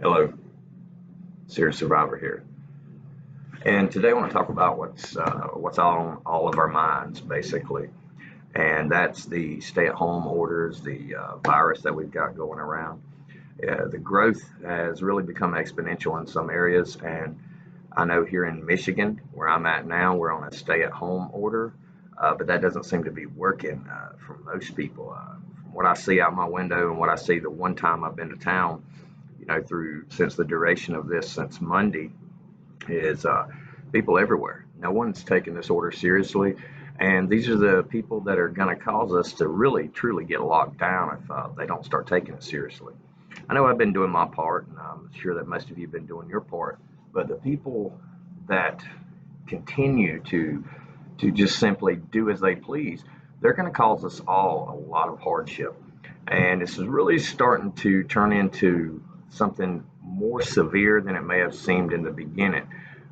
Hello, Serious Survivor here, and today I want to talk about what's on all of our minds, basically, and that's the stay-at-home orders, the virus that we've got going around. The growth has really become exponential in some areas, and I know here in Michigan, where I'm at now, we're on a stay-at-home order, but that doesn't seem to be working for most people. From what I see out my window and what I see the one time I've been to town, through since the duration of this, since Monday, is people everywhere. No one's taking this order seriously, and these are the people that are going to cause us to really, truly get locked down if they don't start taking it seriously. I know I've been doing my part, and I'm sure that most of you have been doing your part, but the people that continue to just simply do as they please, they're going to cause us all a lot of hardship. And this is really starting to turn into something more severe than it may have seemed in the beginning.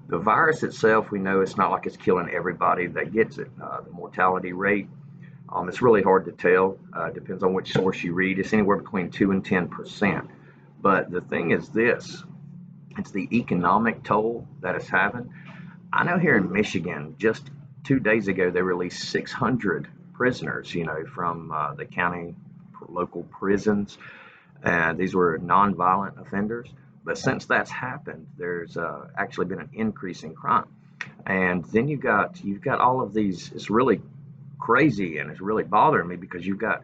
The virus itself, we know it's not like it's killing everybody that gets it. The mortality rate, it's really hard to tell. Depends on which source you read. It's anywhere between 2 and 10%. But the thing is this, it's the economic toll that it's having. I know here in Michigan, just 2 days ago, they released 600 prisoners, from the county local prisons. These were nonviolent offenders. But since that's happened, there's actually been an increase in crime. And then you've got all of these. It's really crazy, and it's really bothering me because you've got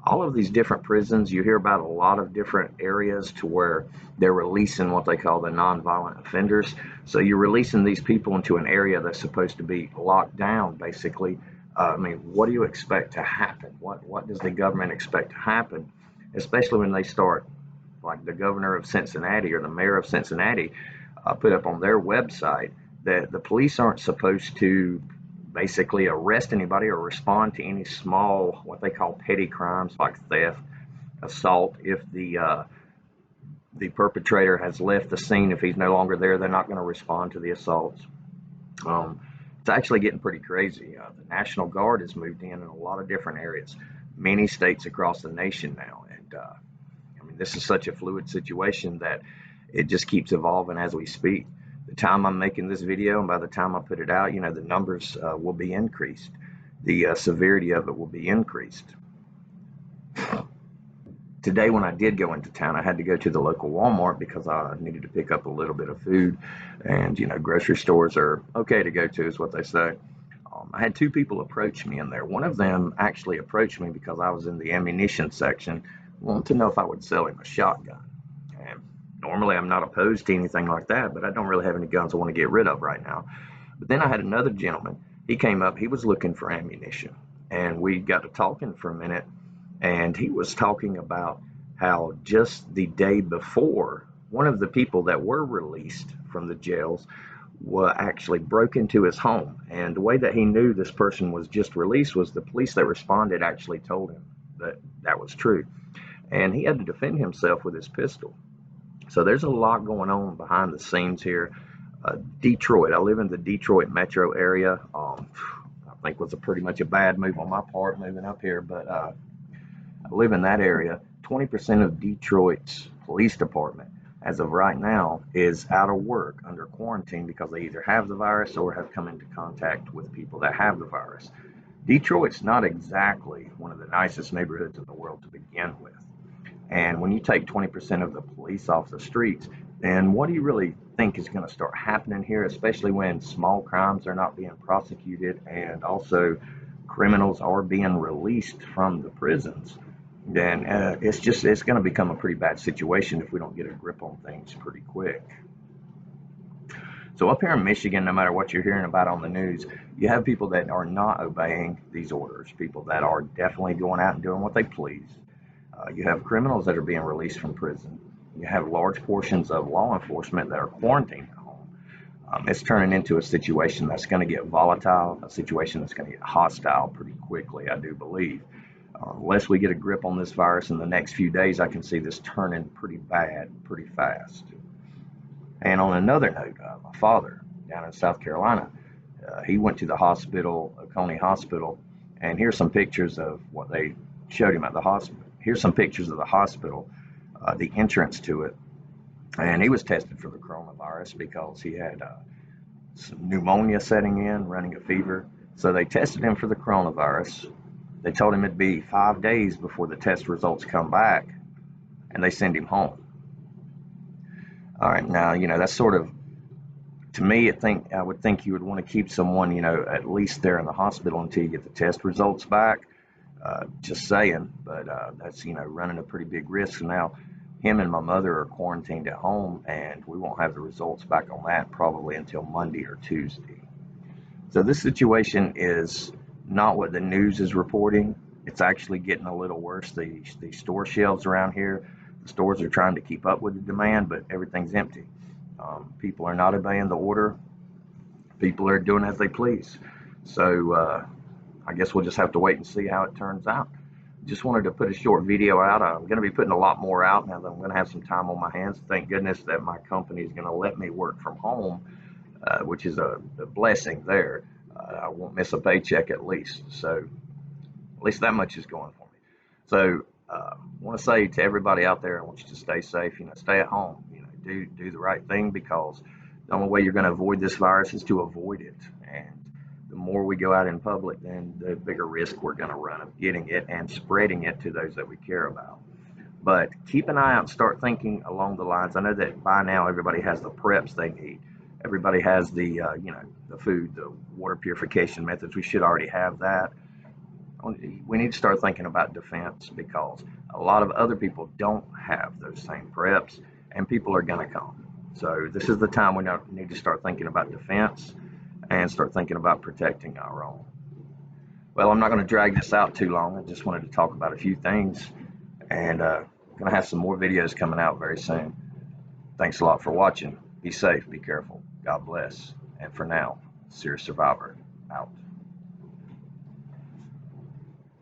all of these different prisons. You hear about a lot of different areas to where they're releasing what they call the nonviolent offenders. So you're releasing these people into an area that's supposed to be locked down, basically. I mean, what do you expect to happen? What does the government expect to happen, especially when they start, like the governor of Cincinnati or the mayor of Cincinnati, put up on their website that the police aren't supposed to basically arrest anybody or respond to any small, what they call petty crimes like theft, assault. If the perpetrator has left the scene, if he's no longer there, they're not going to respond to the assaults. Um, it's actually getting pretty crazy. The National Guard has moved in a lot of different areas, many states across the nation now, and I mean, this is such a fluid situation that it just keeps evolving as we speak. The time I'm making this video, and by the time I put it out, the numbers will be increased. The severity of it will be increased. Today, when I did go into town, I had to go to the local Walmart because I needed to pick up a little bit of food. And, grocery stores are okay to go to, is what they say. I had two people approach me in there. One of them actually approached me because I was in the ammunition section, wanted to know if I would sell him a shotgun. And normally I'm not opposed to anything like that, but I don't really have any guns I want to get rid of right now. But then I had another gentleman. He came up, he was looking for ammunition. And we got to talking for a minute, and he was talking about how just the day before, one of the people that were released from the jails actually broke into his home. And the way that he knew this person was just released was the police that responded actually told him that that was true. And he had to defend himself with his pistol. So there's a lot going on behind the scenes here. Detroit, I live in the Detroit metro area. I think was pretty much a bad move on my part moving up here, but I live in that area. 20% of Detroit's police department, as of right now, is out of work under quarantine because they either have the virus or have come into contact with people that have the virus. Detroit's not exactly one of the nicest neighborhoods in the world to begin with. And when you take 20% of the police off the streets, then what do you really think is going to start happening here, especially when small crimes are not being prosecuted and also criminals are being released from the prisons? Then it's going to become a pretty bad situation if we don't get a grip on things pretty quick. So up here in Michigan, no matter what you're hearing about on the news, you have people that are not obeying these orders, people that are definitely going out and doing what they please. You have criminals that are being released from prison. You have large portions of law enforcement that are quarantined at home. It's turning into a situation that's going to get volatile, a situation that's going to get hostile pretty quickly, I do believe. Unless we get a grip on this virus in the next few days, I can see this turning pretty bad pretty fast. And on another note, my father down in South Carolina, he went to the hospital, Oconee Hospital, and here's some pictures of what they showed him at the hospital. Here's some pictures of the hospital, the entrance to it. and he was tested for the coronavirus because he had some pneumonia setting in, running a fever. So they tested him for the coronavirus. They told him it'd be 5 days before the test results come back, and they send him home. All right, now that's sort of, to me, I would think you would want to keep someone at least there in the hospital until you get the test results back. Just saying, but that's running a pretty big risk. So now him and my mother are quarantined at home, and we won't have the results back on that probably until Monday or Tuesday. So this situation is not what the news is reporting. It's actually getting a little worse. The store shelves around here, the stores are trying to keep up with the demand, but everything's empty. People are not obeying the order. People are doing as they please. So I guess we'll just have to wait and see how it turns out. Just wanted to put a short video out. I'm going to be putting a lot more out now that I'm going to have some time on my hands. Thank goodness that my company is going to let me work from home, which is a blessing there. I won't miss a paycheck at least. So at least that much is going for me. So I want to say to everybody out there, I want you to stay safe. Stay at home. Do the right thing, because the only way you're going to avoid this virus is to avoid it. And the more we go out in public, then the bigger risk we're going to run of getting it and spreading it to those that we care about. But keep an eye out and start thinking along the lines. I know that by now everybody has the preps they need. Everybody has the the food, the water purification methods. We should already have that. We need to start thinking about defense, because a lot of other people don't have those same preps, and people are going to come. So this is the time we need to start thinking about defense and start thinking about protecting our own. Well, I'm not going to drag this out too long. I just wanted to talk about a few things, and going to have some more videos coming out very soon. Thanks a lot for watching. Be safe, be careful. God bless. And for now, Serious Survivor out.